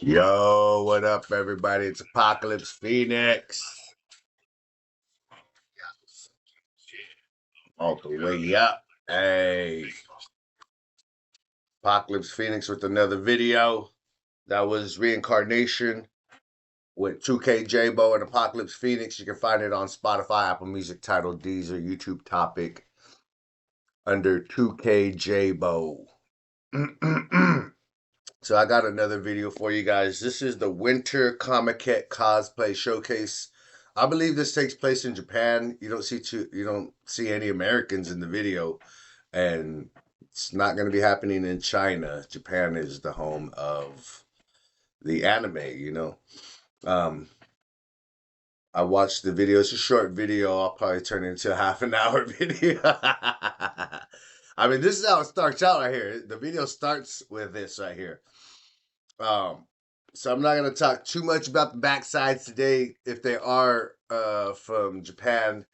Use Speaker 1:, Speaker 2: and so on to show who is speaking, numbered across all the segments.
Speaker 1: Yo, what up, everybody? It's Apocalypse Phoenix. All the way up. Hey, Apocalypse Phoenix with another video. That was Reincarnation with 2K J-Bo and Apocalypse Phoenix. You can find it on Spotify, Apple Music, Tidal, Deezer, YouTube Topic under 2K J-Bo. So I got another video for you guys. This is the Winter Comiket Cosplay Showcase. I believe this takes place in Japan. You don't see any Americans in the video, and it's not going to be happening in China. Japan is the home of the anime. Um, I watched the video. It's a short video. I'll probably turn it into a half an hour video. I mean, this is how it starts out right here. The video starts with this right here. So I'm not going to talk too much about the backsides today. If they are from Japan,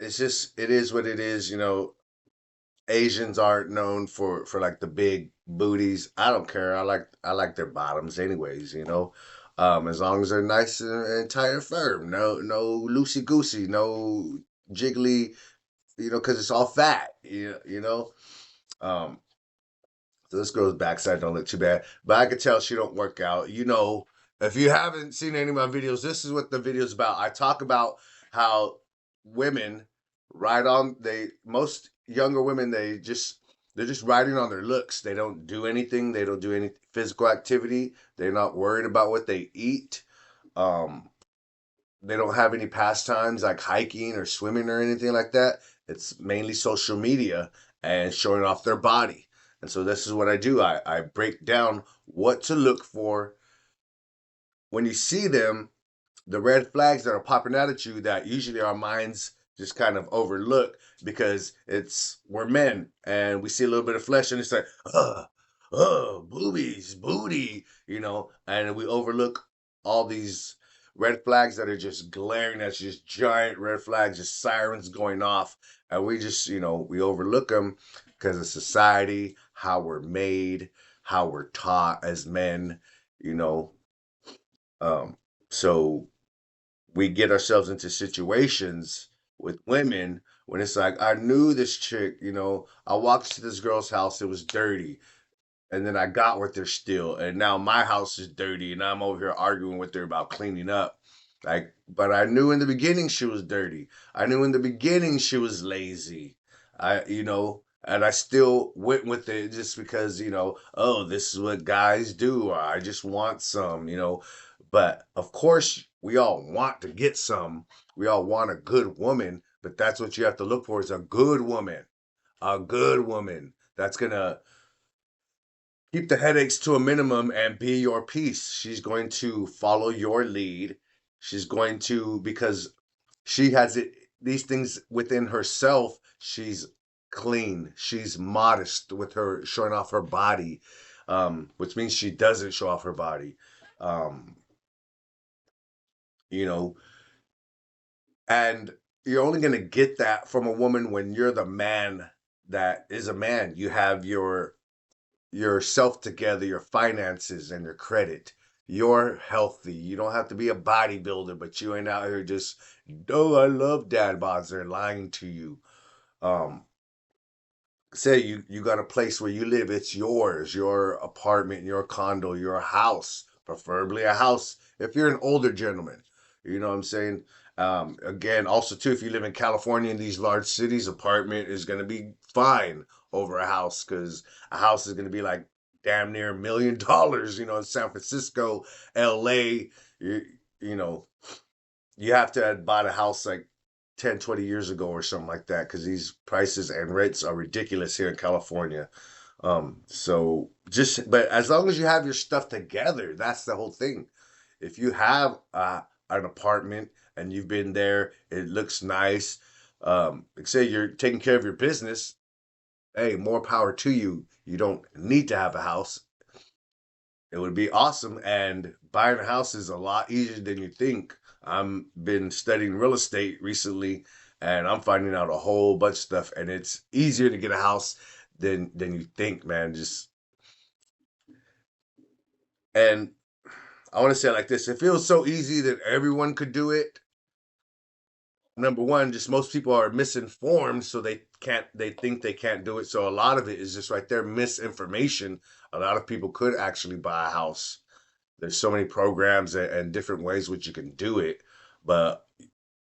Speaker 1: it is what it is. Asians aren't known for like the big booties. I don't care. I like their bottoms anyways. As long as they're nice and tight and firm. No loosey goosey. No jiggly. Because it's all fat. Um, So this girl's backside don't look too bad. But I could tell she don't work out. If you haven't seen any of my videos, this is what the video's about. I talk about how women most younger women, they're just riding on their looks. They don't do anything. They don't do any physical activity. They're not worried about what they eat. They don't have any pastimes like hiking or swimming or anything like that. It's mainly social media and showing off their body. And so this is what I do. I break down what to look for when you see them, the red flags that are popping out at you that usually our minds just kind of overlook because we're men and we see a little bit of flesh and it's like, boobies, booty, and we overlook all these red flags that are just glaring at you, just giant red flags, just sirens going off. And we just, we overlook them because of society, how we're made, how we're taught as men, you know. So we get ourselves into situations with women when it's like, I knew this chick, I walked to this girl's house, it was dirty. And then I got with her still, and now my house is dirty, and I'm over here arguing with her about cleaning up. But I knew in the beginning she was dirty. I knew in the beginning she was lazy. And I still went with it just because, oh, this is what guys do. Or I just want some. But of course, we all want to get some. We all want a good woman, but that's what you have to look for is a good woman. A good woman that's going to keep the headaches to a minimum and be your peace. She's going to follow your lead. She's going to, because she has these things within herself. She's clean. She's modest with her showing off her body, which means she doesn't show off her body. Um, you know, and you're only going to get that from a woman when you're the man that is a man. You have yourself together, your finances and your credit. You're healthy. You don't have to be a bodybuilder, but you ain't out here just, oh, I love dad bods. They're lying to you. Say you got a place where you live. It's yours, your apartment, your condo, your house, preferably a house. If you're an older gentleman, you know what I'm saying? Again, also too, if you live in California in these large cities, apartment is going to be fine over a house because a house is going to be like damn near $1 million. In San Francisco, LA, you know, you have to have bought a house like 10, 20 years ago or something like that because these prices and rents are ridiculous here in California. But as long as you have your stuff together, that's the whole thing. If you have an apartment and you've been there, it looks nice. Like say you're taking care of your business, hey, more power to you. You don't need to have a house. It would be awesome. And buying a house is a lot easier than you think. I've been studying real estate recently and I'm finding out a whole bunch of stuff. And it's easier to get a house than you think, man. And I want to say it like this: it feels so easy that everyone could do it. Number one, just most people are misinformed, so they think they can't do it. So a lot of it is just right there misinformation. A lot of people could actually buy a house. There's so many programs and different ways which you can do it, but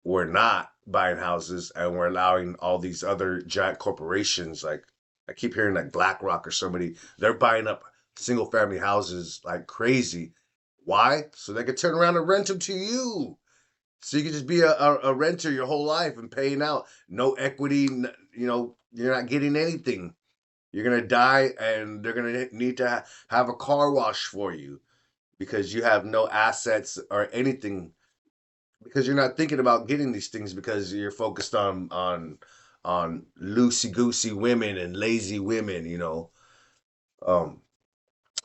Speaker 1: we're not buying houses, and we're allowing all these other giant corporations, like I keep hearing like BlackRock or somebody, they're buying up single family houses like crazy. Why? So they can turn around and rent them to you. So you can just be a renter your whole life and paying out no equity. You're not getting anything. You're gonna die, and they're gonna need to have a car wash for you because you have no assets or anything, because you're not thinking about getting these things because you're focused on loosey goosey women and lazy women. Um,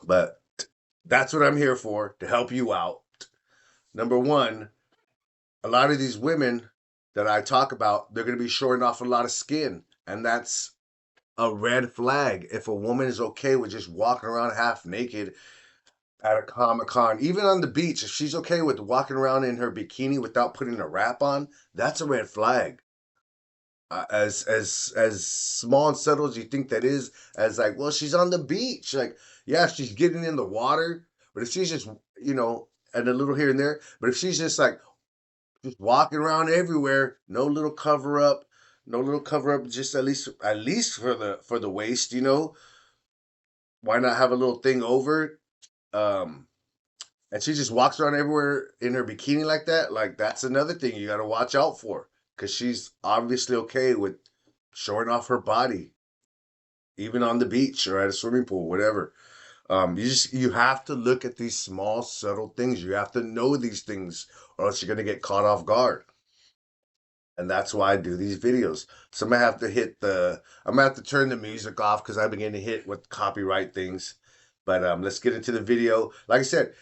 Speaker 1: but that's what I'm here for, to help you out. Number one, a lot of these women that I talk about, they're going to be showing off a lot of skin, and that's a red flag. If a woman is okay with just walking around half naked at a Comic Con, even on the beach, if she's okay with walking around in her bikini without putting a wrap on, that's a red flag. As small and subtle as you think that is, as like, well, she's on the beach, like, yeah, she's getting in the water, but if she's just, and a little here and there, but if she's just like just walking around everywhere, no little cover up, just at least for the waist. Why not have a little thing over it? And she just walks around everywhere in her bikini like that. Like, that's another thing you got to watch out for, because she's obviously okay with showing off her body, even on the beach or at a swimming pool, whatever. You have to look at these small, subtle things. You have to know these things, or else you're gonna get caught off guard. And that's why I do these videos. So I'm gonna have to turn the music off because I've been getting hit with copyright things. But let's get into the video. Like I said,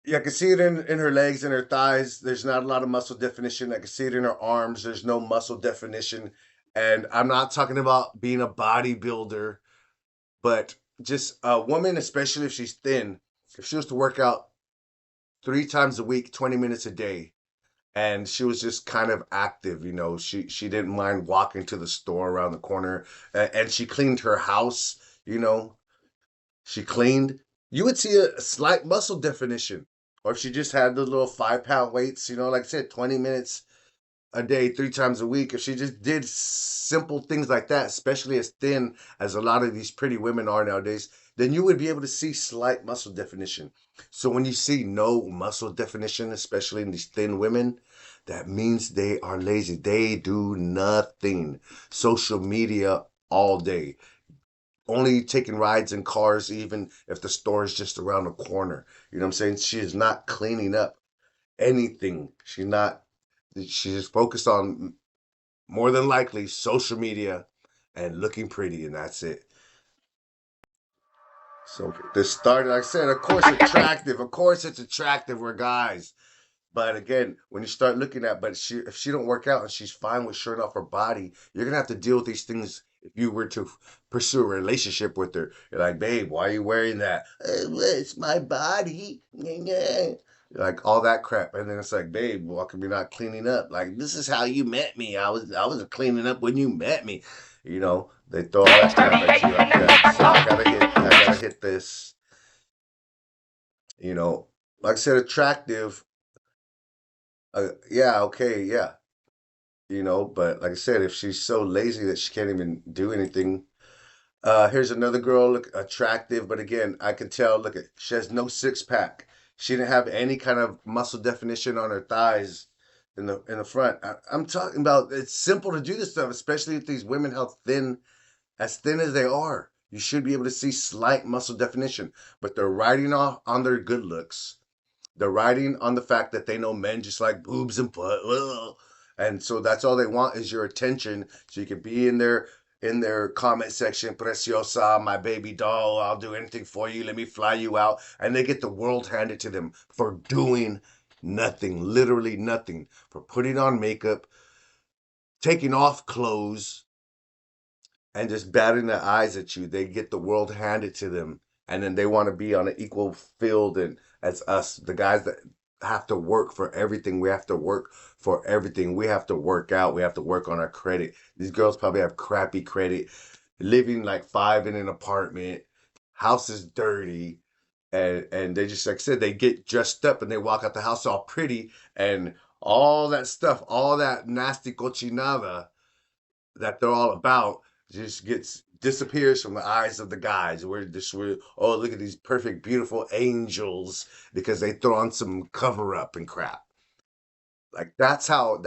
Speaker 1: yeah, I can see it in her legs and her thighs. There's not a lot of muscle definition. I can see it in her arms. There's no muscle definition. And I'm not talking about being a bodybuilder, but just a woman, especially if she's thin, if she was to work out 3 times a week, 20 minutes a day, and she was just kind of active, she didn't mind walking to the store around the corner, and she cleaned her house, you know, she cleaned, you would see a slight muscle definition. Or if she just had the little 5 pound weights, like I said, 20 minutes a day, 3 times a week, if she just did simple things like that, especially as thin as a lot of these pretty women are nowadays, then you would be able to see slight muscle definition. So when you see no muscle definition, especially in these thin women, that means they are lazy. They do nothing. Social media all day. Only taking rides in cars, even if the store is just around the corner. You know what I'm saying? She is not cleaning up anything. She's just focused on, more than likely, social media and looking pretty, and that's it. So this started, like I said, of course attractive. Of course it's attractive. We're guys. But again, when you start looking at, if she don't work out and she's fine with showing off her body, you're gonna have to deal with these things if you were to pursue a relationship with her. You're like, babe, why are you wearing that? It's my body. Like all that crap, and then it's like, babe, why come you're not cleaning up? Like, this is how you met me. I was cleaning up when you met me. They throw all that crap at you like that. So I gotta hit this. Like I said, attractive. Yeah, okay, yeah. But like I said, if she's so lazy that she can't even do anything. Here's another girl, look attractive, but again, I can tell, look at, she has no six pack. She didn't have any kind of muscle definition on her thighs in the front. I'm talking about, it's simple to do this stuff, especially if these women, how thin as they are. You should be able to see slight muscle definition, but they're riding off on their good looks. They're riding on the fact that they know men just like boobs and butt. Ugh. And so that's all they want is your attention. So you can be in their comment section, preciosa, my baby doll, I'll do anything for you. Let me fly you out. And they get the world handed to them for doing nothing, literally nothing, for putting on makeup, taking off clothes, and just batting their eyes at you. They get the world handed to them. and then they want to be on an equal field and as us, the guys that have to work for everything. We have to work for everything. We have to work out. We have to work on our credit. These girls probably have crappy credit, living like five in an apartment, house is dirty, and they just like I said, they get dressed up and they walk out the house all pretty and all that stuff, all that nasty cochinada that they're all about just gets disappears from the eyes of the guys. We're oh, look at these perfect, beautiful angels because they throw on some cover up and crap. Like that's how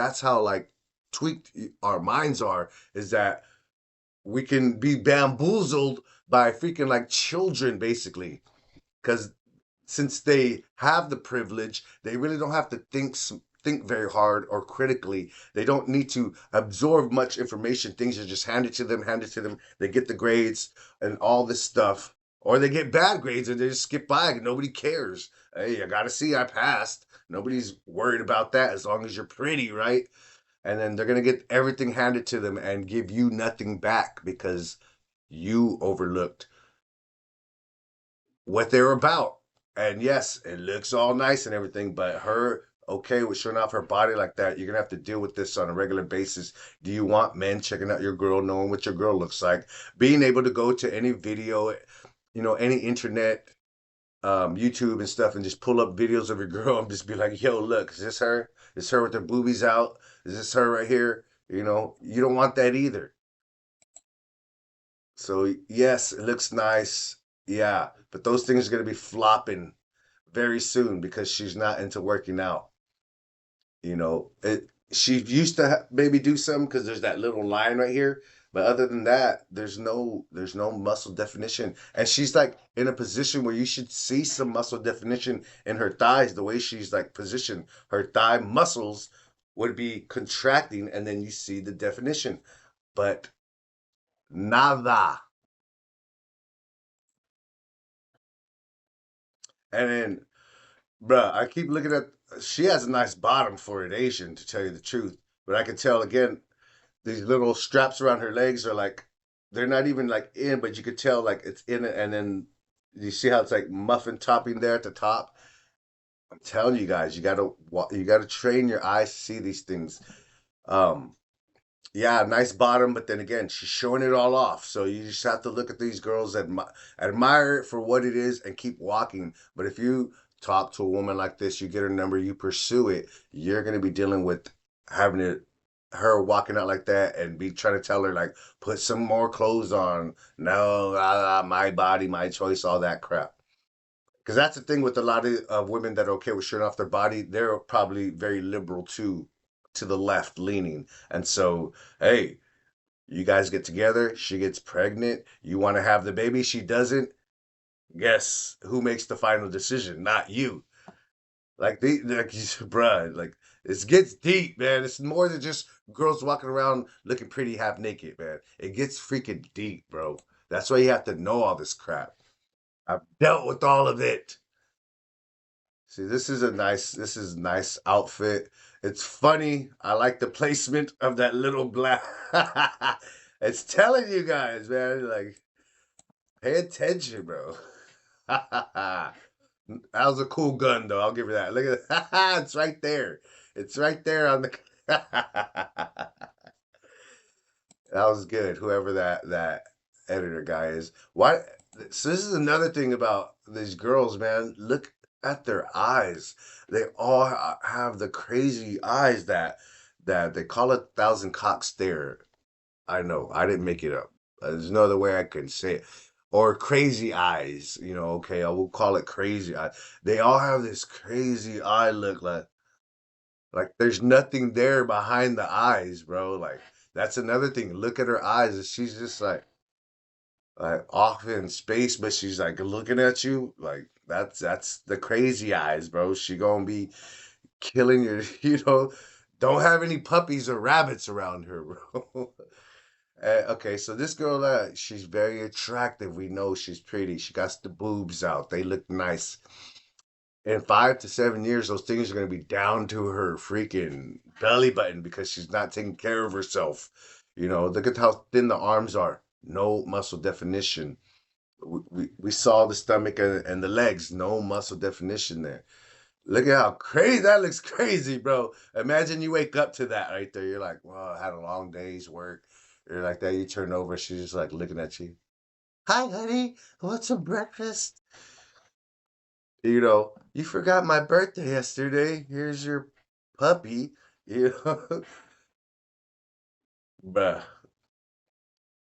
Speaker 1: like tweaked our minds are, is that we can be bamboozled by freaking like children basically, because since they have the privilege, they really don't have to think very hard or critically. They don't need to absorb much information. Things are just handed to them, handed to them. They get the grades and all this stuff, or they get bad grades and they just skip by. Nobody cares. Hey, I gotta see I passed. Nobody's worried about that as long as you're pretty, right? And then they're gonna get everything handed to them and give you nothing back because you overlooked what they're about. And yes, it looks all nice and everything, but her okay with showing off her body like that, you're gonna have to deal with this on a regular basis. Do you want men checking out your girl, knowing what your girl looks like, being able to go to any video, any internet, YouTube and stuff, and just pull up videos of your girl and just be like, "Yo, look, is this her? Is her with her boobies out? Is this her right here?" You don't want that either. So yes, it looks nice. Yeah, but those things are gonna be flopping very soon because she's not into working out. She used to maybe do something because there's that little line right here, but other than that, there's no muscle definition, and she's like in a position where you should see some muscle definition in her thighs. The way she's like positioned, her thigh muscles would be contracting, and then you see the definition, but nada. And then, bruh, I keep looking at. She has a nice bottom for an Asian, to tell you the truth. But I can tell again, these little straps around her legs are like, they're not even like in, but you could tell like it's in it. And then you see how it's like muffin topping there at the top. I'm telling you guys, you gotta train your eyes to see these things. Um, yeah, nice bottom, but then again, she's showing it all off. So you just have to look at these girls, admire it for what it is, and keep walking. But if you talk to a woman like this, you get her number, you pursue it, you're gonna be dealing with having it, her walking out like that, and be trying to tell her like, put some more clothes on. No, my body, my choice, all that crap. Because that's the thing with a lot of women that are okay with showing off their body. They're probably very liberal too, to the left leaning, and so hey, you guys get together, she gets pregnant, you want to have the baby, she doesn't. Guess who makes the final decision? Not you. Bruh, like it gets deep, man. It's more than just girls walking around looking pretty half naked, man. It gets freaking deep, bro. That's why you have to know all this crap. I've dealt with all of it. See, this is nice outfit. It's funny. I like the placement of that little black. It's telling you guys, man. Like, pay attention, bro. That was a cool gun, though. I'll give you that. Look at that. It's right there. It's right there on the. That was good. Whoever that editor guy is. Why? So this is another thing about these girls, man. Look at their eyes. They all have the crazy eyes that they call it thousand cock stare. I know. I didn't make it up. There's no other way I can say it. Or crazy eyes. Okay, I will call it crazy eye. They all have this crazy eye look, like there's nothing there behind the eyes, bro. Like that's another thing. Look at her eyes, and she's just like off in space, but she's like looking at you. Like that's the crazy eyes, bro. She gonna be killing your, Don't have any puppies or rabbits around her, bro. Okay, so this girl, she's very attractive. We know she's pretty. She got the boobs out. They look nice. In 5 to 7 years, those things are going to be down to her freaking belly button because she's not taking care of herself. Look at how thin the arms are. No muscle definition. We saw the stomach and the legs, no muscle definition there. Look at how crazy that looks crazy, bro. Imagine you wake up to that right there. You're like, well, I had a long day's work. You're like that. You turn over, she's just like looking at you. Hi, honey. What's for breakfast? You forgot my birthday yesterday. Here's your puppy. You know, bruh.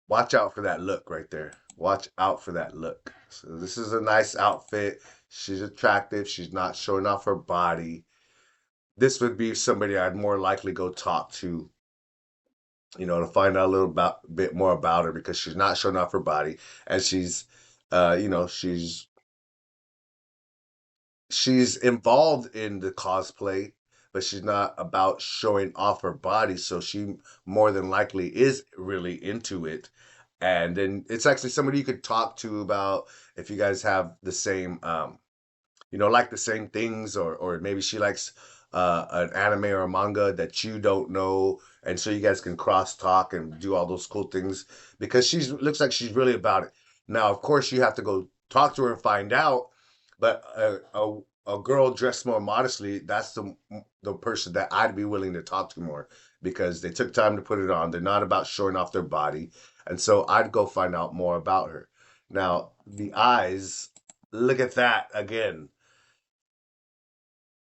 Speaker 1: Watch out for that look right there. Watch out for that look. So this is a nice outfit. She's attractive. She's not showing off her body. This would be somebody I'd more likely go talk to, to find out a little bit more about her because she's not showing off her body and she's involved in the cosplay, but she's not about showing off her body. So she more than likely is really into it. And then it's actually somebody you could talk to about if you guys have the same like the same things, or maybe she likes an anime or a manga that you don't know, and so you guys can cross talk and do all those cool things because she's looks like she's really about it. Now, of course, you have to go talk to her and find out, but a girl dressed more modestly, that's the person that I'd be willing to talk to more because they took time to put it on. They're not about showing off their body, and so I'd go find out more about her. Now, the eyes, look at that again,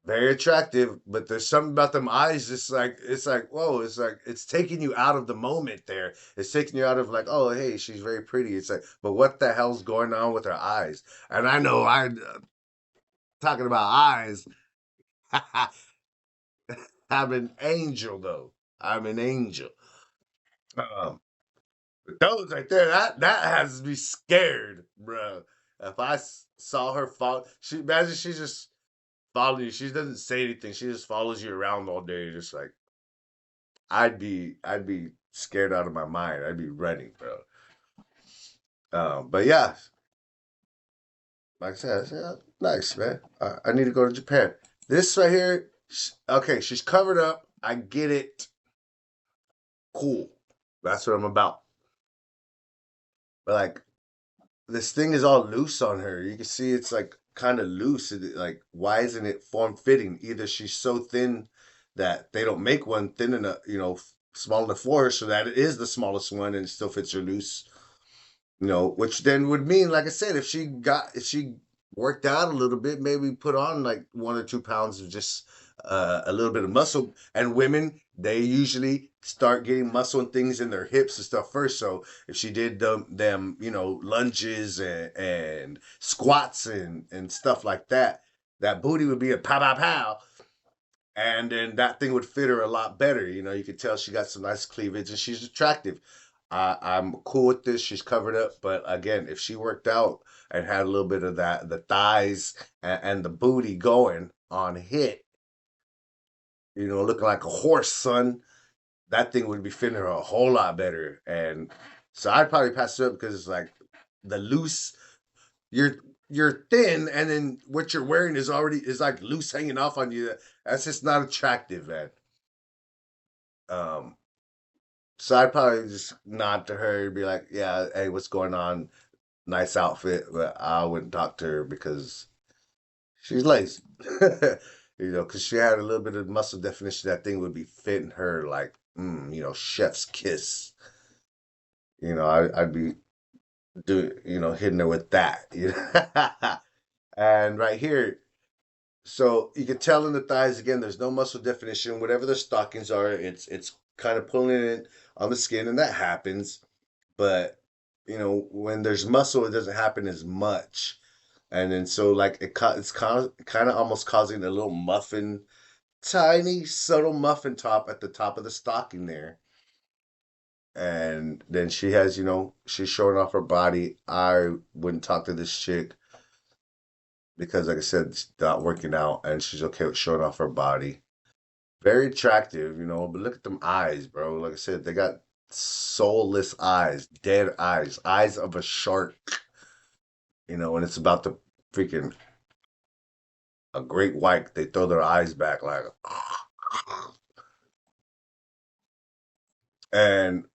Speaker 1: very attractive, but there's something about them eyes. Just like it's like whoa, it's like it's taking you out of the moment. There, it's taking you out of like, oh hey, she's very pretty. It's like, but what the hell's going on with her eyes? And I know I talking about eyes. I'm an angel though. I'm an angel. Um, but those right there, that has me scared, bro. If saw her fall, she imagine she just follow you. She doesn't say anything. She just follows you around all day, just like I'd be scared out of my mind. I'd be running, bro. But yeah, like I said, nice man. I need to go to Japan. This right here, okay, she's covered up. I get it. Cool. That's what I'm about. But like this thing is all loose on her. You can see it's like kind of loose. Like why isn't it form fitting? Either she's so thin that they don't make one thin enough, small enough for her, so that it is the smallest one and it still fits her loose. Which then would mean, like I said, if she worked out a little bit, maybe put on like 1 or 2 pounds of just a little bit of muscle. And women, they usually start getting muscle and things in their hips and stuff first. So if she did them lunges and squats and stuff like that, that booty would be a pow pow pow, and then that thing would fit her a lot better. You could tell she got some nice cleavage and she's attractive. I'm cool with this. She's covered up, but again, if she worked out and had a little bit of that, the thighs and the booty going on hit, looking like a horse, son, that thing would be fitting her a whole lot better. And so I'd probably pass it up because it's like the loose. You're you're thin, and then what you're wearing is like loose hanging off on you. That's just not attractive, man. Um, so I'd probably just nod to her and be like, "Yeah, hey, what's going on? Nice outfit," but I wouldn't talk to her because she's lazy. Because she had a little bit of muscle definition, that thing would be fitting her like, chef's kiss. I'd be hitting her with that. And right here, so you can tell in the thighs again, there's no muscle definition. Whatever the stockings are, it's kind of pulling it on the skin, and that happens. But when there's muscle, it doesn't happen as much. And then so like it's kind of almost causing a little muffin, tiny subtle muffin top at the top of the stocking there. And then she has, she's showing off her body. I wouldn't talk to this chick because, like I said, she's not working out and she's okay with showing off her body. Very attractive, but look at them eyes, bro. Like I said, they got soulless eyes, dead eyes, eyes of a shark. When it's about to freaking a great white, they throw their eyes back like, and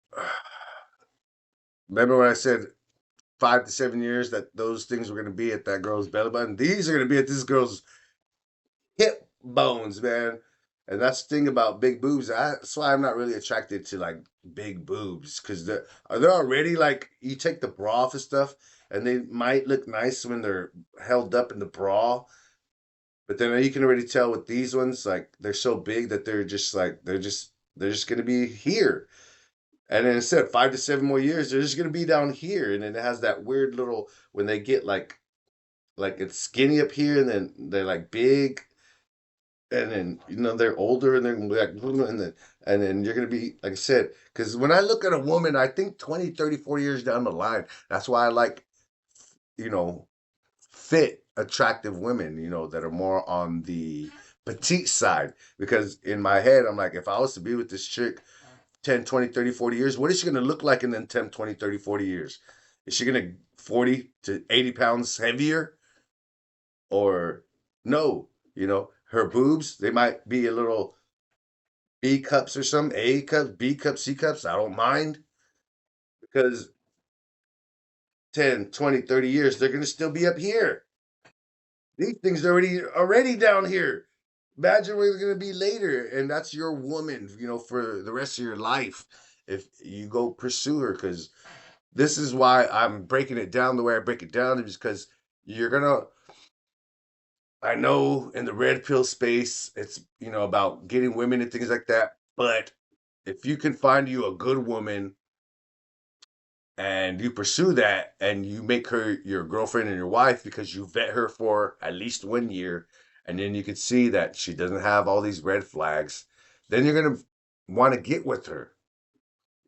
Speaker 1: remember when I said 5 to 7 years that those things were going to be at that girl's belly button. These are going to be at this girl's hip bones, man. And that's the thing about big boobs. That's why I'm not really attracted to like big boobs because they're already like you take the bra off and stuff, and they might look nice when they're held up in the bra, but then you can already tell with these ones like they're so big that they're just like they're just gonna be here. And then instead 5 to 7 more years, they're just gonna be down here, and then it has that weird little when they get like it's skinny up here, and then they're like big, and then they're older, and they're like, and then you're gonna be like I said, because when I look at a woman, I think 20, 30, 40 years down the line. That's why I like you know fit, attractive women, that are more on the petite side. Because in my head, I'm like, if I was to be with this chick 10, 20, 30, 40 years, what is she going to look like in then 10, 20, 30, 40 years? Is she going to 40 to 80 pounds heavier? Or no, her boobs, they might be a little B cups or some A cups, B cups, C cups. I don't mind because 10, 20, 30 years, they're going to still be up here. These things are already down here. Imagine where they're gonna be later, and that's your woman, for the rest of your life if you go pursue her. Because this is why I'm breaking it down the way I break it down, is because you're gonna. I know in the red pill space, it's about getting women and things like that. But if you can find you a good woman and you pursue that and you make her your girlfriend and your wife because you vet her for at least 1 year, and then you can see that she doesn't have all these red flags, then you're going to want to get with her.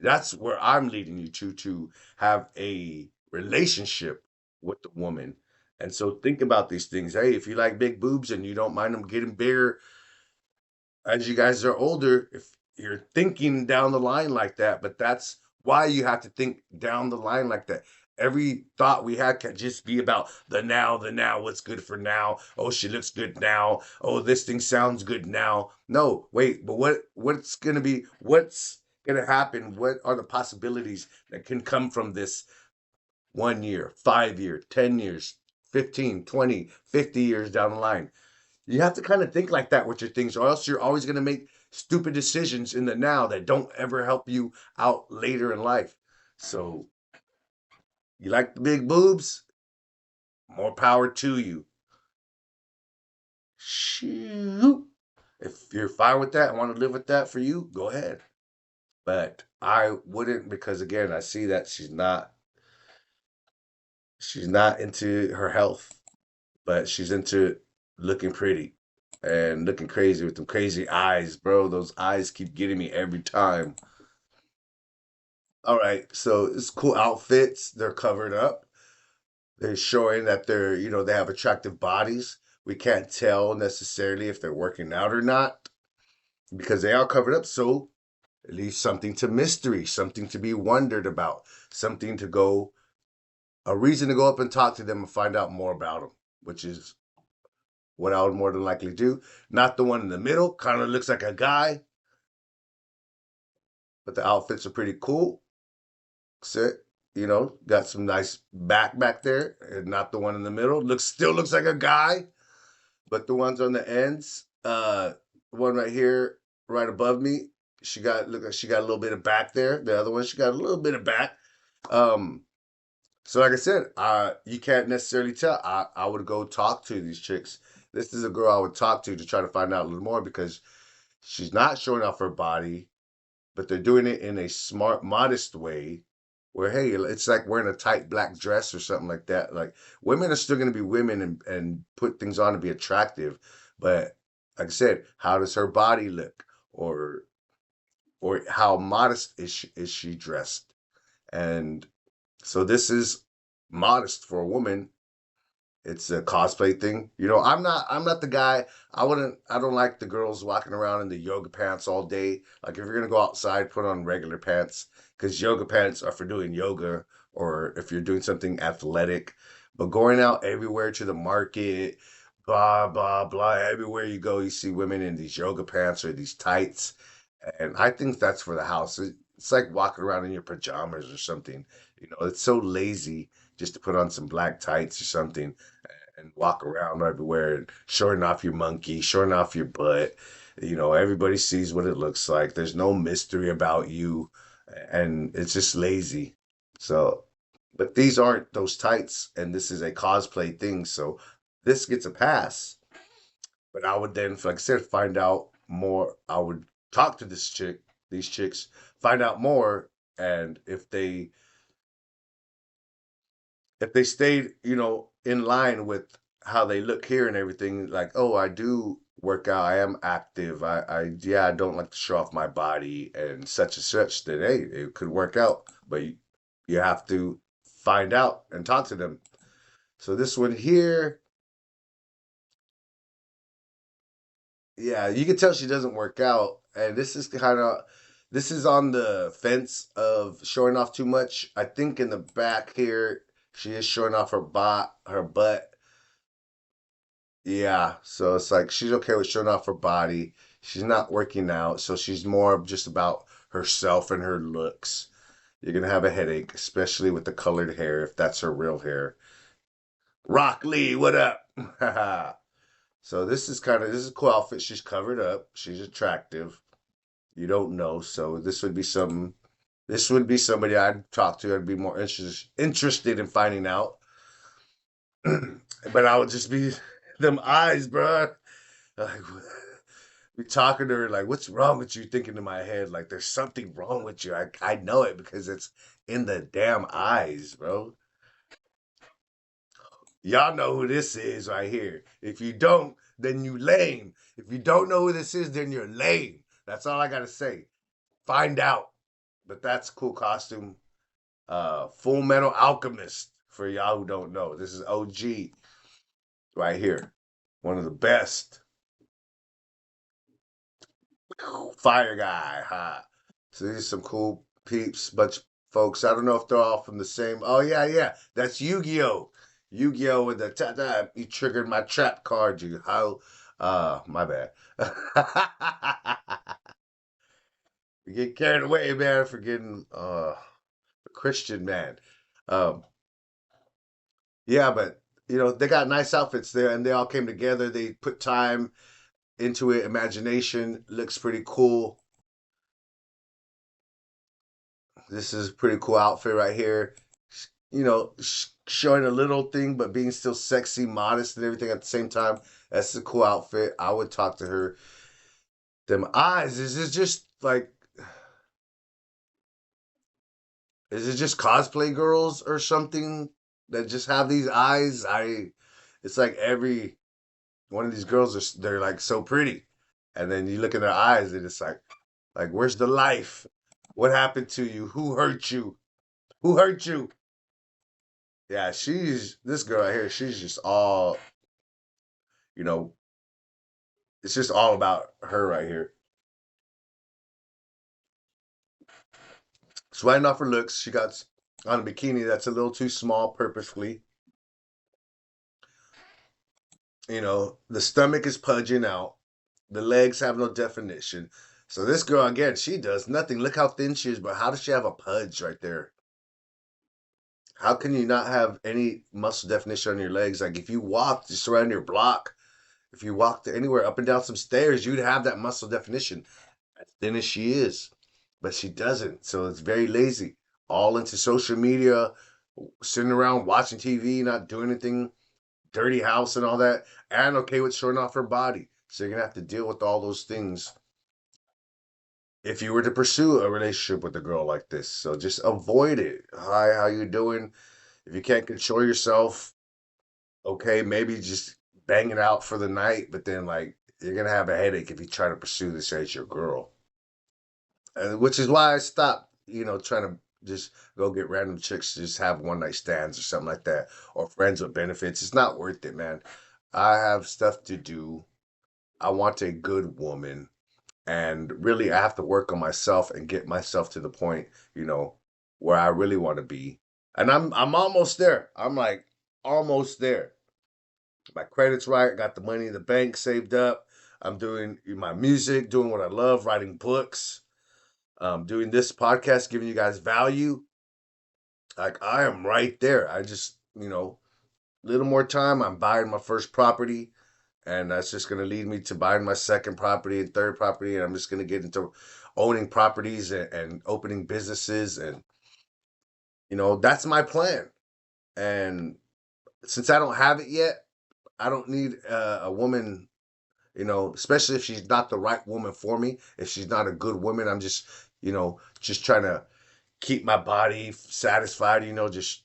Speaker 1: That's where I'm leading you to have a relationship with the woman. And so think about these things. Hey, if you like big boobs and you don't mind them getting bigger as you guys are older, if you're thinking down the line like that, but that's why you have to think down the line like that. Every thought we had can just be about the now, what's good for now. Oh, she looks good now. Oh, this thing sounds good now. No, wait, but what's gonna happen? What are the possibilities that can come from this 1 year, 5 year, 10 years, 15, 20, 50 years down the line? You have to kind of think like that with your things, or else you're always going to make stupid decisions in the now that don't ever help you out later in life. So, you like the big boobs? More power to you. Shoot. If you're fine with that and want to live with that for you, go ahead. But I wouldn't, because again, I see that she's not into her health, but she's into looking pretty and looking crazy with them crazy eyes, bro. Those eyes keep getting me every time. All right, so it's cool outfits. They're covered up. They're showing that they have attractive bodies. We can't tell necessarily if they're working out or not because they are covered up. So it leaves something to mystery, something to be wondered about, something to go, a reason to go up and talk to them and find out more about them, which is what I would more than likely do. Not the one in the middle, kind of looks like a guy, but the outfits are pretty cool. Sit, got some nice back there, and not the one in the middle. Still looks like a guy, but the ones on the ends, one right here, right above me, look like she got a little bit of back there. The other one, she got a little bit of back. Um, so like I said, you can't necessarily tell. I would go talk to these chicks. This is a girl I would talk to try to find out a little more because she's not showing off her body, but they're doing it in a smart, modest way where, hey, it's like wearing a tight black dress or something like that. Like women are still going to be women and put things on to be attractive. But like I said, how does her body look? Or how modest is she dressed? And so this is modest for a woman. It's a cosplay thing. I'm not the guy. I don't like the girls walking around in the yoga pants all day. Like if you're gonna go outside, put on regular pants because yoga pants are for doing yoga or if you're doing something athletic. But going out everywhere to the market, blah blah blah, everywhere you go, you see women in these yoga pants or these tights. And I think that's for the house. It's like walking around in your pajamas or something. It's so lazy just to put on some black tights or something and walk around everywhere and showing off your monkey, showing off your butt. You know, everybody sees what it looks like. There's no mystery about you, and it's just lazy. So, but these aren't those tights, and this is a cosplay thing. So, this gets a pass. But I would then, like I said, find out more. I would talk to these chicks, find out more, and if they stayed, you know, in line with how they look here and everything, like, oh, I do work out, I am active, yeah, I don't like to show off my body and such, then hey, it could work out. But you have to find out and talk to them. So this one here, yeah, you can tell she doesn't work out, and this is on the fence of showing off too much. I think in the back here, she is showing off her butt. Yeah, so it's like she's okay with showing off her body. She's not working out, so she's more just about herself and her looks. You're gonna have a headache, especially with the colored hair, if that's her real hair. Rock Lee, what up? So this is a cool outfit. She's covered up. She's attractive. You don't know, so this would be somebody I'd talk to. I'd be more interested in finding out. But I would just be them eyes, bruh. Like, be talking to her like, "What's wrong with you?" Thinking in my head like, "There's something wrong with you." I know it because it's in the damn eyes, bro. Y'all know who this is right here. If you don't, then you lame. If you don't know who this is, then you're lame. That's all I gotta say. Find out. But that's a cool costume. Full Metal Alchemist for y'all who don't know. This is OG right here. One of the best. Fire guy, ha. So these are some cool peeps, but folks, I don't know if they're all from the same. Oh yeah, yeah, that's Yu-Gi-Oh. Yu-Gi-Oh with the ta-ta. You triggered my trap card. You how? My bad. We get carried away, man, for getting a Christian man. Um, yeah, but you know they got nice outfits there, and they all came together. They put time into it. Imagination looks pretty cool. This is a pretty cool outfit right here. You know, showing a little thing, but being still sexy, modest, and everything at the same time. That's a cool outfit. I would talk to her. Them eyes, is it just cosplay girls or something that just have these eyes? It's like every one of these girls they're like so pretty, and then you look in their eyes and it's like where's the life? What happened to you? Who hurt you? Who hurt you? Yeah, she's this girl right here. She's just all, you know, it's just all about her right here. Swiping off her looks, she got on a bikini that's a little too small purposefully. You know, the stomach is pudging out, the legs have no definition. So this girl again, she does nothing. Look how thin she is, but how does she have a pudge right there? How can you not have any muscle definition on your legs? Like if you walked just around your block, if you walked anywhere up and down some stairs, you'd have that muscle definition. As thin as she is, but she doesn't. So it's very lazy. All into social media, sitting around watching TV, not doing anything, dirty house and all that, and okay with showing off her body. So you're gonna have to deal with all those things if you were to pursue a relationship with a girl like this. So just avoid it. Hi, how you doing? If you can't control yourself, okay, maybe just bang it out for the night, but then like you're gonna have a headache if you try to pursue this as your girl. Which is why I stopped, you know, trying to just go get random chicks to just have one night stands or something like that, or friends with benefits. It's not worth it, man. I have stuff to do. I want a good woman, and really, I have to work on myself and get myself to the point, you know, where I really want to be. And I'm almost there. I'm like almost there. My credit's right. I got the money in the bank saved up. I'm doing my music, doing what I love, writing books, doing this podcast, giving you guys value. Like I am right there. I just, little more time, I'm buying my first property, and that's just going to lead me to buying my second property and third property, and I'm just going to get into owning properties and opening businesses, and that's my plan. And since I don't have it yet, I don't need a woman, especially if she's not the right woman for me. If she's not a good woman, I'm just trying to keep my body satisfied, just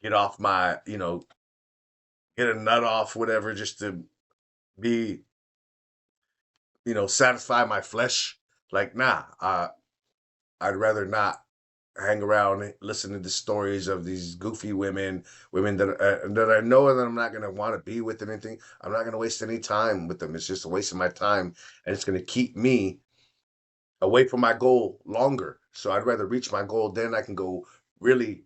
Speaker 1: get off my, get a nut off, whatever, just to be, satisfy my flesh. Like, nah, I'd rather not hang around listening to stories of these goofy women that I know that I'm not gonna want to be with or anything. I'm not gonna waste any time with them. It's just a waste of my time, and it's gonna keep me away from my goal longer. So I'd rather reach my goal, then I can go really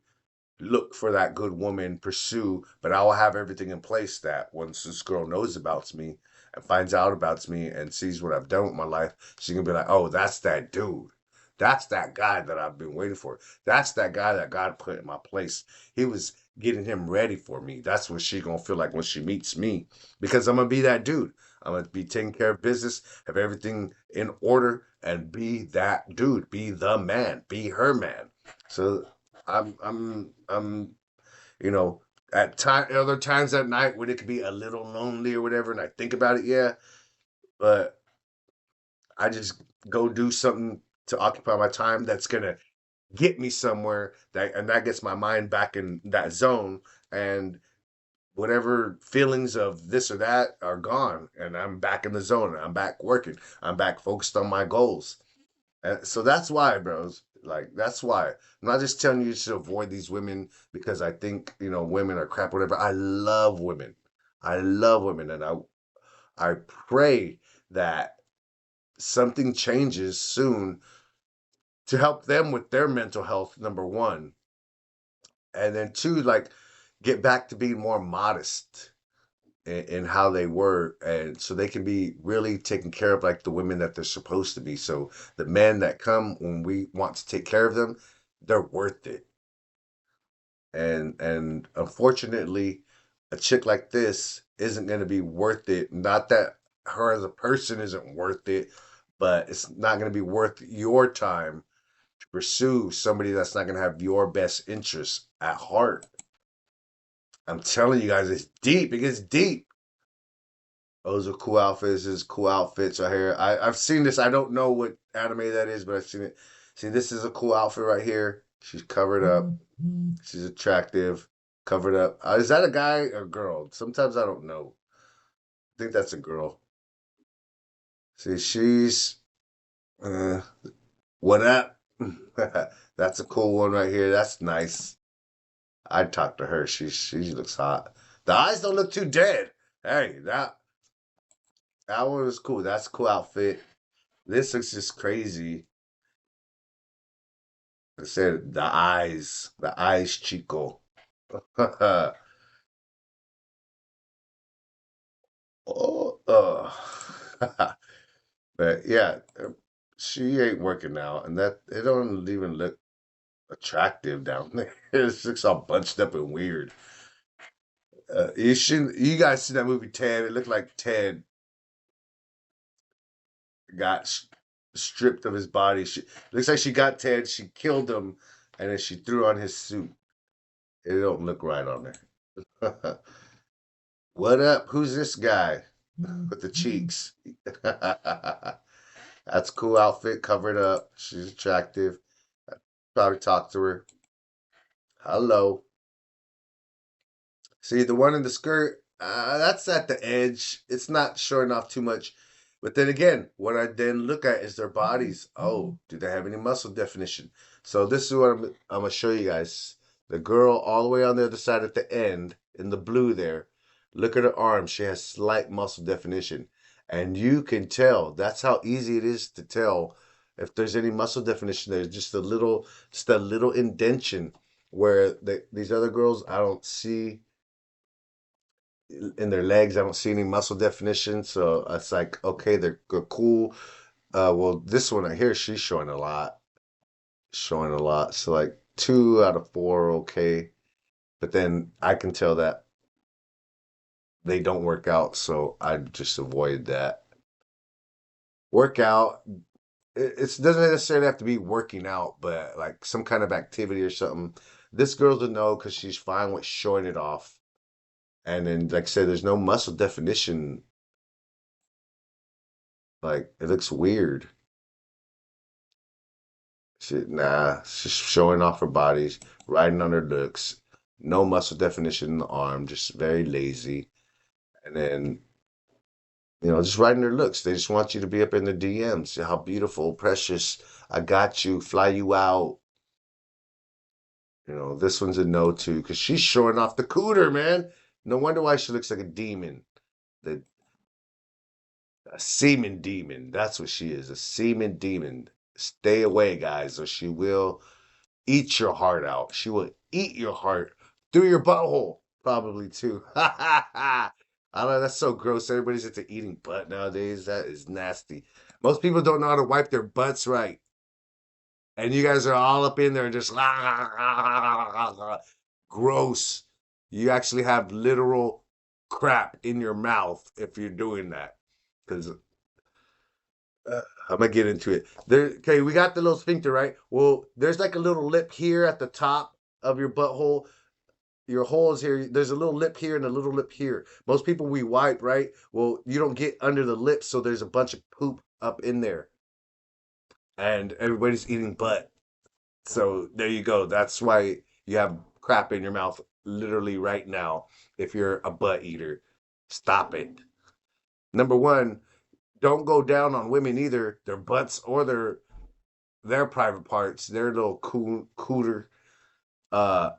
Speaker 1: look for that good woman, pursue, but I will have everything in place that once this girl knows about me and finds out about me and sees what I've done with my life, she can be like, oh, that's that dude. That's that guy that I've been waiting for. That's that guy that God put in my place. He was getting him ready for me. That's what she gonna feel like when she meets me. Because I'm gonna be that dude. I'm gonna be taking care of business, have everything in order, and be that dude. Be the man. Be her man. So I'm you know at other times at night when it could be a little lonely or whatever, and I think about it, yeah, but I just go do something to occupy my time that's gonna get me somewhere that gets my mind back in that zone, and whatever feelings of this or that are gone, and I'm back in the zone. I'm back working. I'm back focused on my goals. So that's why, bros. Like that's why. I'm not just telling you to avoid these women because I think women are crap, whatever. I love women. I love women, and I pray that something changes soon to help them with their mental health. Number one, and then two, like get back to being more modest in how they were, and so they can be really taken care of like the women that they're supposed to be. So the men that come when we want to take care of them, they're worth it. And unfortunately, a chick like this isn't going to be worth it. Not that her as a person isn't worth it, but it's not going to be worth your time to pursue somebody that's not going to have your best interests at heart. I'm telling you guys, it's deep. It gets deep. Those are cool outfits. This is cool outfits right here. I've seen this. I don't know what anime that is, but I've seen it. See, this is a cool outfit right here. She's covered up. She's attractive. Covered up. Is that a guy or girl? Sometimes I don't know. I think that's a girl. See, she's uh, what up? That's a cool one right here. That's nice. I'd talk to her. She looks hot. The eyes don't look too dead. Hey, that one was cool. That's a cool outfit. This looks just crazy. I said the eyes, Chico. Oh, but yeah, she ain't working now, and that it don't even look attractive down there. It looks all bunched up and weird. You guys see that movie Ted? It looked like Ted got stripped of his body. She looks like she got Ted. She killed him, and then she threw on his suit. It don't look right on there. What up? Who's this guy with the cheeks? That's a cool outfit, covered up. She's attractive. Probably talk to her. Hello. See, the one in the skirt, that's at the edge. It's not showing off too much. But then again, what I then look at is their bodies. Oh, do they have any muscle definition? So this is what I'm going to show you guys. The girl all the way on the other side at the end, in the blue there, look at her arm. She has slight muscle definition. And you can tell. That's how easy it is to tell if there's any muscle definition. There's just a little indentation where these other girls, I don't see in their legs. I don't see any muscle definition. So it's like, okay, they're cool. Well, this one right here, she's showing a lot. Showing a lot. So like two out of four are okay, but then I can tell that they don't work out, so I just avoid that. Workout, it doesn't necessarily have to be working out, but like some kind of activity or something. This girl's a no because she's fine with showing it off. And then, like I said, there's no muscle definition. Like it looks weird. Nah, she's showing off her bodies, riding on her looks. No muscle definition in the arm, just very lazy. And then, just riding their looks. They just want you to be up in the DMs. See how beautiful, precious. I got you. Fly you out. This one's a no too, because she's showing off the cooter, man. No wonder why she looks like a demon. The A semen demon. That's what she is. A semen demon. Stay away, guys, or she will eat your heart out. She will eat your heart through your butthole, probably too. I don't know. That's so gross. Everybody's into eating butt nowadays. That is nasty. Most people don't know how to wipe their butts right. And you guys are all up in there just gross. You actually have literal crap in your mouth if you're doing that. Because I'm gonna get into it. Okay, we got the little sphincter, right? Well, there's like a little lip here at the top of your butthole. Your hole is here. There's a little lip here and a little lip here. Most people we wipe, right? Well, you don't get under the lip, so there's a bunch of poop up in there, and everybody's eating butt. So there you go. That's why you have crap in your mouth literally right now. If you're a butt eater, stop it. Number one, don't go down on women either, their butts or their private parts, their little cooter. Uh,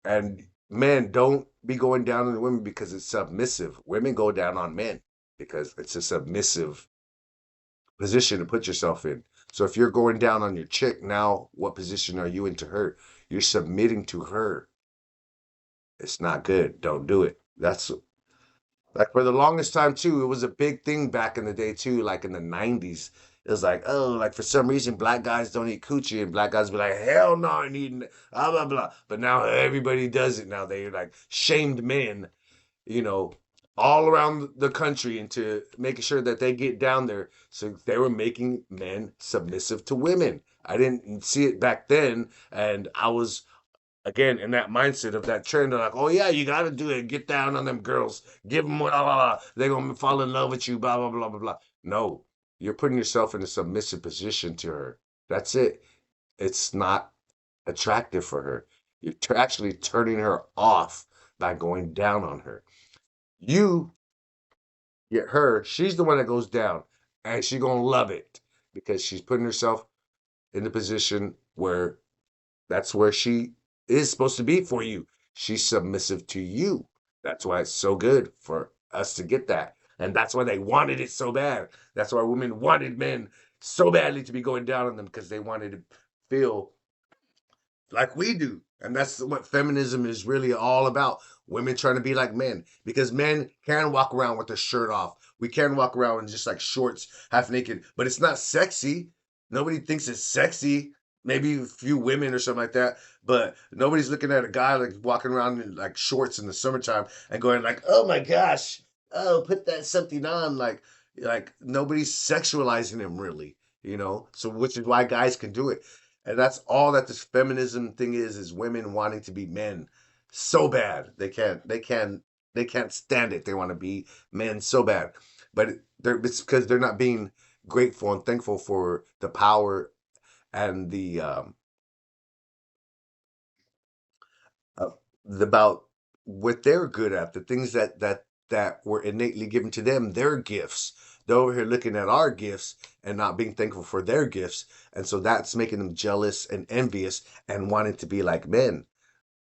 Speaker 1: and men, don't be going down on women because it's submissive. Women go down on men because it's a submissive position to put yourself in. So if you're going down on your chick, now what position are you into her? You're submitting to her. It's not good. Don't do it. That's like for the longest time too. It was a big thing back in the day too, like in the 90s. It was like, oh, like for some reason black guys don't eat coochie and black guys be like, hell no, I need blah blah blah. But now everybody does it now. They're like shamed men, you know, all around the country into making sure that they get down there. So they were making men submissive to women. I didn't see it back then, and I was again in that mindset of that trend. They're like, oh yeah, you got to do it. Get down on them girls. Give them what, blah, blah, blah. They're gonna fall in love with you. Blah blah blah blah blah. No, you're putting yourself in a submissive position to her. That's it. It's not attractive for her. You're actually turning her off by going down on her. You get her, she's the one that goes down, and she's gonna love it because she's putting herself in the position where that's where she is supposed to be for you. She's submissive to you. That's why it's so good for us to get that. And that's why they wanted it so bad. That's why women wanted men so badly to be going down on them because they wanted to feel like we do. And that's what feminism is really all about. Women trying to be like men because men can walk around with their shirt off. We can walk around in just like shorts, half naked, but it's not sexy. Nobody thinks it's sexy. Maybe a few women or something like that, but nobody's looking at a guy like walking around in like shorts in the summertime and going like, "Oh my gosh, oh put that something on." Like nobody's sexualizing him really, So which is why guys can do it. And that's all that this feminism thing is women wanting to be men so bad. They can't stand it. They want to be men so bad. But it's because they're not being grateful and thankful for the power and uh, about what they're good at, the things that were innately given to them, their gifts. They're over here looking at our gifts and not being thankful for their gifts, and so that's making them jealous and envious and wanting to be like men.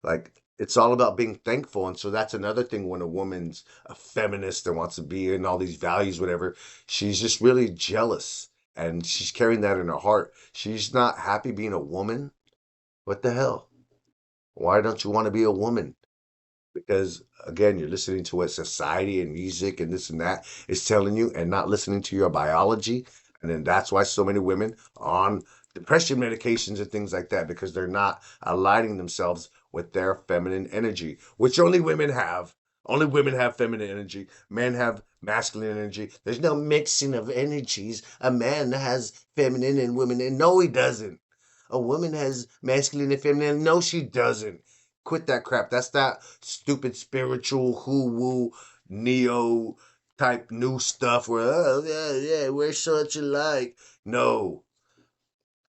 Speaker 1: Like it's all about being thankful, and so that's another thing when a woman's a feminist and wants to be in all these values, whatever. She's just really jealous, and she's carrying that in her heart. She's not happy being a woman. What the hell? Why don't you want to be a woman? Because again, you're listening to what society and music and this and that is telling you and not listening to your biology. And then that's why so many women on depression medications and things like that because they're not aligning themselves with their feminine energy, which only women have. Only women have feminine energy. Men have masculine energy. There's no mixing of energies. A man has feminine and women, and no, he doesn't. A woman has masculine and feminine. No, she doesn't. Quit that crap. That's that stupid spiritual who woo neo type new stuff where oh yeah we're such alike. No,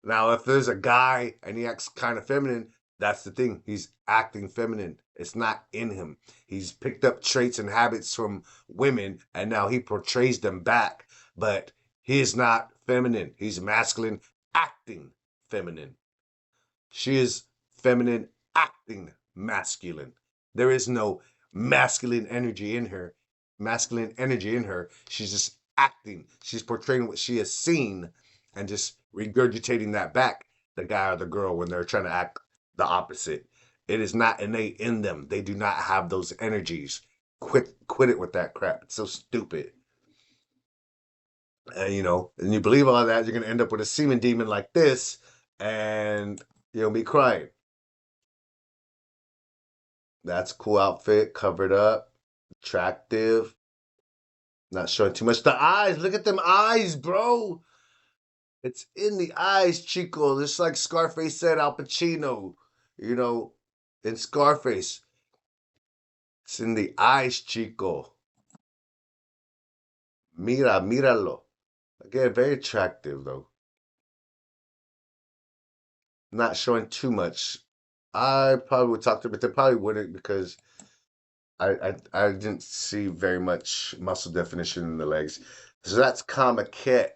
Speaker 1: now, if there's a guy and he acts kind of feminine, that's the thing. He's acting feminine. It's not in him. He's picked up traits and habits from women and now he portrays them back. But he is not feminine. He's masculine, acting feminine. She is feminine, acting masculine. There is no masculine energy in her. Masculine energy in her. She's just acting. She's portraying what she has seen and just regurgitating that back, the guy or the girl, when they're trying to act the opposite. It is not innate in them. They do not have those energies. Quit it with that crap. It's so stupid. And and you believe all that, you're gonna end up with a semen demon like this, and you'll be crying. That's a cool outfit, covered up, attractive, not showing too much. The eyes, look at them eyes, bro. It's in the eyes, Chico. Just like Scarface said, Al Pacino, you know, in Scarface. It's in the eyes, Chico. Míralo. Again, very attractive, though. Not showing too much. I probably would talk to, but they probably wouldn't because I didn't see very much muscle definition in the legs. So that's Comiket.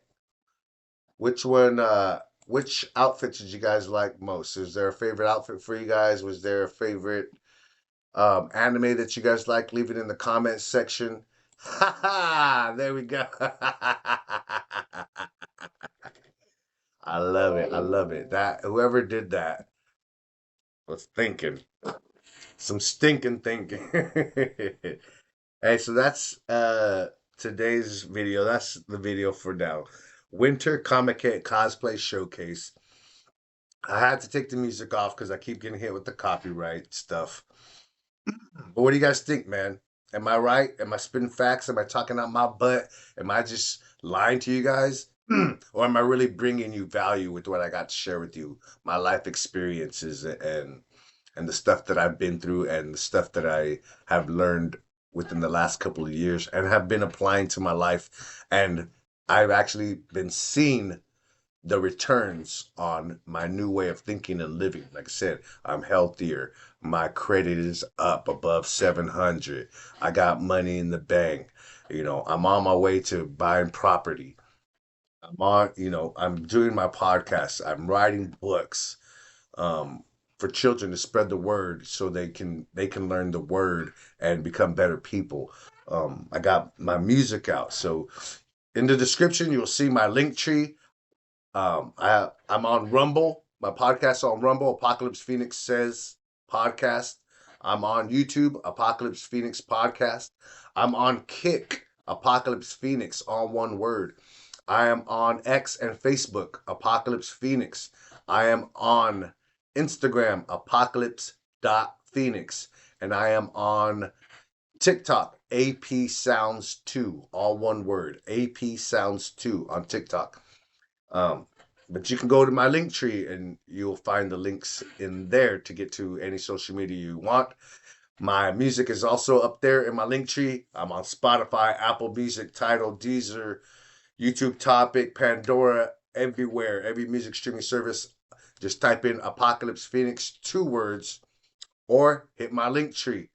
Speaker 1: Which outfit did you guys like most? Is there a favorite outfit for you guys? Was there a favorite anime that you guys like? Leave it in the comments section. Ha ha! There we go. I love it. I love it. That whoever did that was thinking. Some stinking thinking. Hey, so that's today's video. That's the video for now. Winter Comiket Cosplay Showcase. I had to take the music off because I keep getting hit with the copyright stuff. But what do you guys think, man? Am I right? Am I spitting facts? Am I talking out my butt? Am I just lying to you guys? Or am I really bringing you value with what I got to share with you? My life experiences and the stuff that I've been through and the stuff that I have learned within the last couple of years and have been applying to my life. And I've actually been seeing the returns on my new way of thinking and living. Like I said, I'm healthier. My credit is up above 700. I got money in the bank. I'm on my way to buying property. I'm doing my podcast. I'm writing books for children to spread the word so they can learn the word and become better people. I got my music out. So in the description, you'll see my link tree. I'm on Rumble. My podcast on Rumble, Apocalypse Phoenix Says Podcast. I'm on YouTube, Apocalypse Phoenix Podcast. I'm on Kick, Apocalypse Phoenix, all one word. I am on X and Facebook, Apocalypse Phoenix. I am on Instagram, apocalypse.phoenix. And I am on TikTok, AP Sounds 2, all one word, AP Sounds 2 on TikTok. But you can go to my link tree and you'll find the links in there to get to any social media you want. My music is also up there in my link tree. I'm on Spotify, Apple Music, Tidal, Deezer, YouTube Topic, Pandora, everywhere, every music streaming service. Just type in Apocalypse Phoenix, 2 words, or hit my link tree.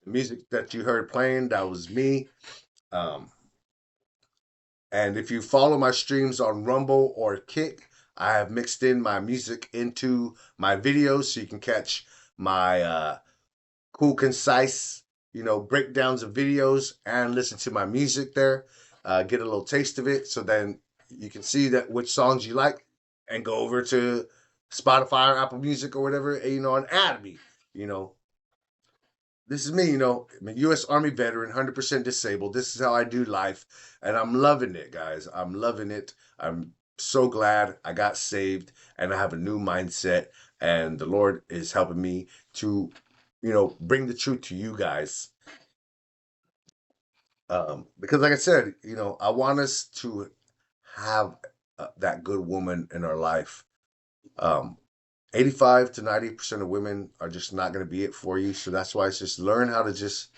Speaker 1: The music that you heard playing, that was me. And if you follow my streams on Rumble or Kick, I have mixed in my music into my videos so you can catch my cool, concise, breakdowns of videos and listen to my music there. Get a little taste of it so then you can see that which songs you like and go over to Spotify or Apple Music or whatever, and add me. You know, this is me, I'm a U.S. Army veteran, 100% disabled. This is how I do life, and I'm loving it, guys. I'm loving it. I'm so glad I got saved and I have a new mindset, and the Lord is helping me to, bring the truth to you guys. Because, like I said, I want us to have that good woman in our life. Um, 85 to 90% of women are just not going to be it for you. So that's why it's just learn how to just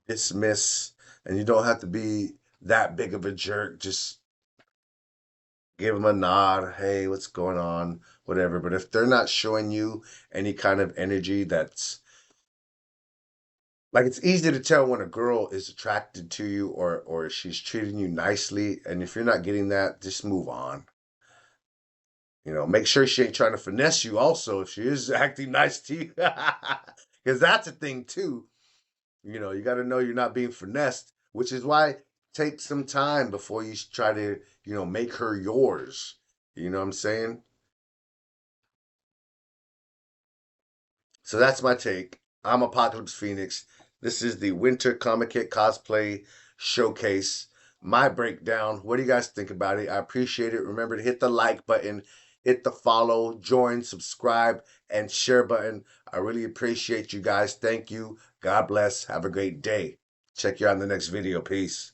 Speaker 1: dismiss, and you don't have to be that big of a jerk. Just give them a nod. Hey, what's going on? Whatever. But if they're not showing you any kind of energy that's like, it's easy to tell when a girl is attracted to you, or she's treating you nicely. And if you're not getting that, just move on. Make sure she ain't trying to finesse you also if she is acting nice to you. Because that's a thing too. You got to know you're not being finessed, which is why take some time before you try to, make her yours. You know what I'm saying? So that's my take. I'm Apocalypse Phoenix. This is the Winter Comiket Cosplay Showcase. My breakdown. What do you guys think about it? I appreciate it. Remember to hit the like button, hit the follow, join, subscribe, and share button. I really appreciate you guys. Thank you. God bless. Have a great day. Check you out in the next video. Peace.